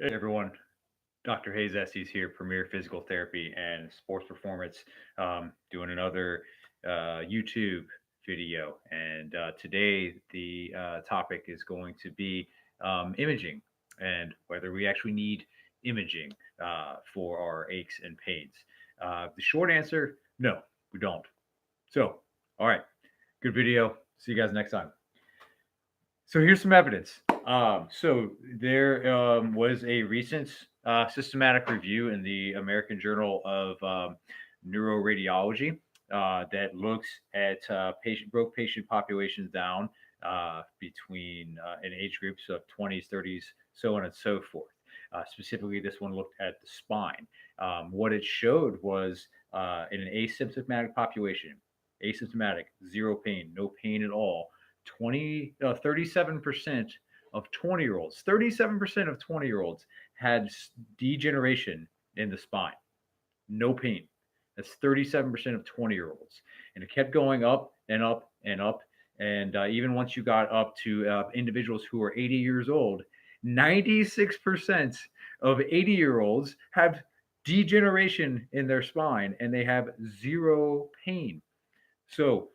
Hey everyone, Dr. Hayes Estes here, Premier Physical Therapy and Sports Performance, doing another YouTube video. And today the topic is going to be imaging and whether we actually need imaging for our aches and pains. The short answer, no, we don't. So, all right, good video. See you guys next time. So here's some evidence. So there was a recent systematic review in the American Journal of Neuroradiology that looks at broke patient populations down between in age groups of 20s, 30s, so on and so forth. Specifically, this one looked at the spine. What it showed was in an asymptomatic population, asymptomatic, zero pain, no pain at all, 37% of 20-year-olds, 37% of 20-year-olds had degeneration in the spine. No pain. That's 37% of 20-year-olds. And it kept going up and up and up. And even once you got up to individuals who are 80 years old, 96% of 80-year-olds have degeneration in their spine and they have zero pain. So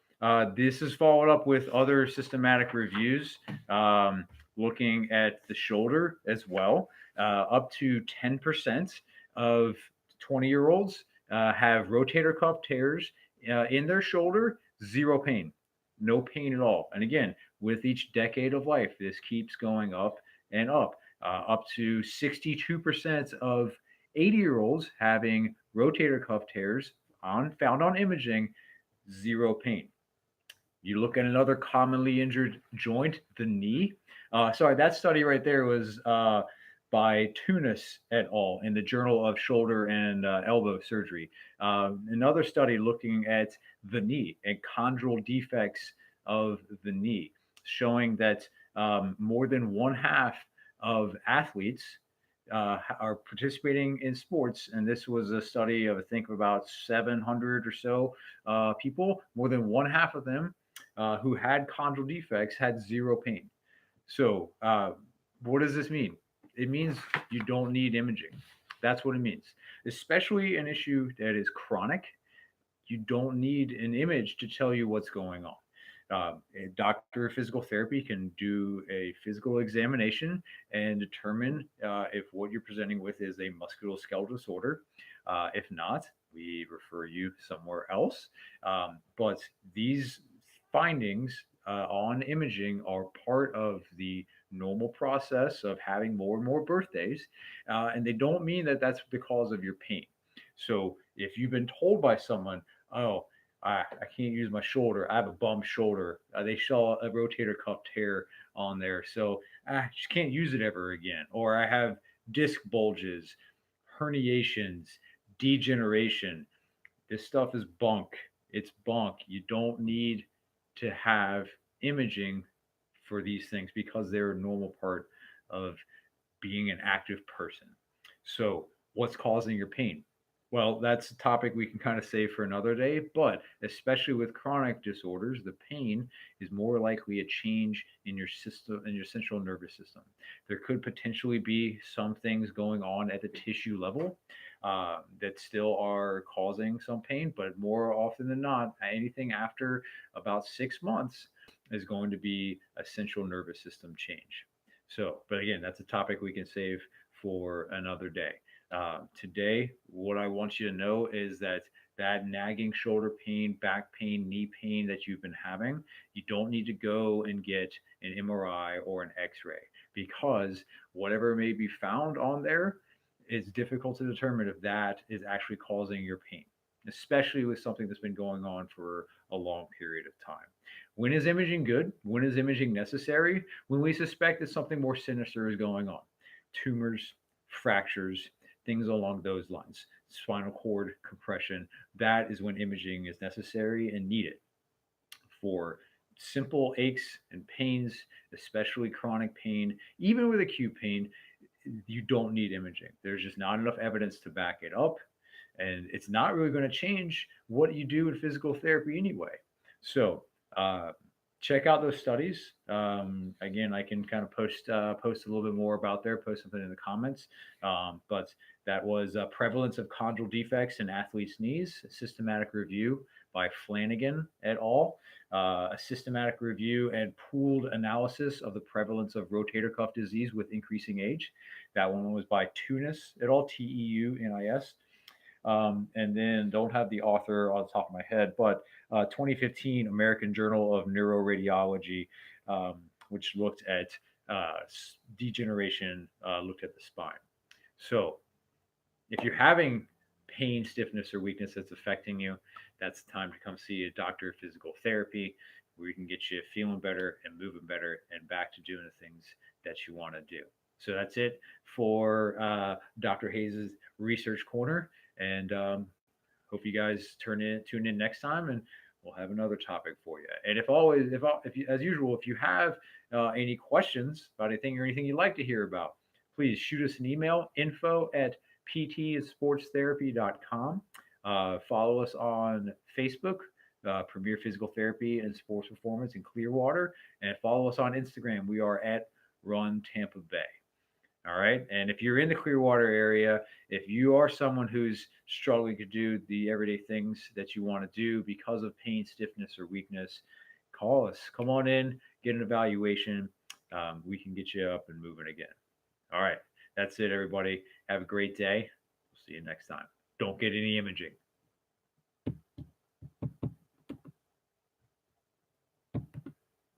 this is followed up with other systematic reviews looking at the shoulder as well. Up to 10% of 20-year-olds have rotator cuff tears in their shoulder, zero pain, no pain at all. And again, with each decade of life, this keeps going up and up. Up to 62% of 80-year-olds having rotator cuff tears found on imaging, zero pain. You look at another commonly injured joint, the knee. Sorry, that study right there was by Tunis et al. In the Journal of Shoulder and Elbow Surgery. Another study looking at the knee and chondral defects of the knee, showing that more than one half of athletes are participating in sports, and this was a study of I think about 700 or so people. More than one half of them who had chondral defects had zero pain. So, what does this mean? It means you don't need imaging. That's what it means. Especially an issue that is chronic, you don't need an image to tell you what's going on. A doctor of physical therapy can do a physical examination and determine if what you're presenting with is a musculoskeletal disorder. If not, we refer you somewhere else. But these findings on imaging are part of the normal process of having more and more birthdays, and they don't mean that that's the cause of your pain. So if you've been told by someone, oh, I can't use my shoulder. I have a bum shoulder. They saw a rotator cuff tear on there, so I just can't use it ever again. Or I have disc bulges, herniations, degeneration. This stuff is bunk. It's bunk. You don't need to have imaging for these things because they're a normal part of being an active person. So, what's causing your pain? Well, that's a topic we can kind of save for another day, but especially with chronic disorders, the pain is more likely a change in your system, in your central nervous system. There could potentially be some things going on at the tissue level that still are causing some pain, but more often than not, anything after about 6 months is going to be a central nervous system change. So, but again, that's a topic we can save for another day. Today, what I want you to know is that that nagging shoulder pain, back pain, knee pain that you've been having, you don't need to go and get an MRI or an X-ray because whatever may be found on there, it's difficult to determine if that is actually causing your pain, especially with something that's been going on for a long period of time. When is imaging good? When is imaging necessary? When we suspect that something more sinister is going on. Tumors, fractures, things along those lines. Spinal cord compression. That is when imaging is necessary and needed. For simple aches and pains, especially chronic pain, even with acute pain, you don't need imaging. There's just not enough evidence to back it up. And it's not really going to change what you do in physical therapy anyway. So, check out those studies. Again, I can kind of post post a little bit more about there, post something in the comments. But that was prevalence of chondral defects in athletes' knees, a systematic review by Flanagan et al. A systematic review and pooled analysis of the prevalence of rotator cuff disease with increasing age. That one was by Tunis et al. Teunis. And then don't have the author on the top of my head, but 2015 American Journal of Neuroradiology, which looked at degeneration, looked at the spine. So if you're having pain, stiffness, or weakness that's affecting you, that's the time to come see a doctor of physical therapy where we can get you feeling better and moving better and back to doing the things that you want to do. So that's it for Dr. Hayes' Research Corner. And hope you guys tune in next time, and we'll have another topic for you. And if you, as usual, if you have any questions about anything or anything you'd like to hear about, please shoot us an email, info@ptsportstherapy.com. Follow us on Facebook, Premier Physical Therapy and Sports Performance in Clearwater, and follow us on Instagram. We are at Run Tampa Bay. All right. And if you're in the Clearwater area, if you are someone who's struggling to do the everyday things that you want to do because of pain, stiffness, or weakness, call us. Come on in, get an evaluation. We can get you up and moving again. All right. That's it, everybody. Have a great day. We'll see you next time. Don't get any imaging.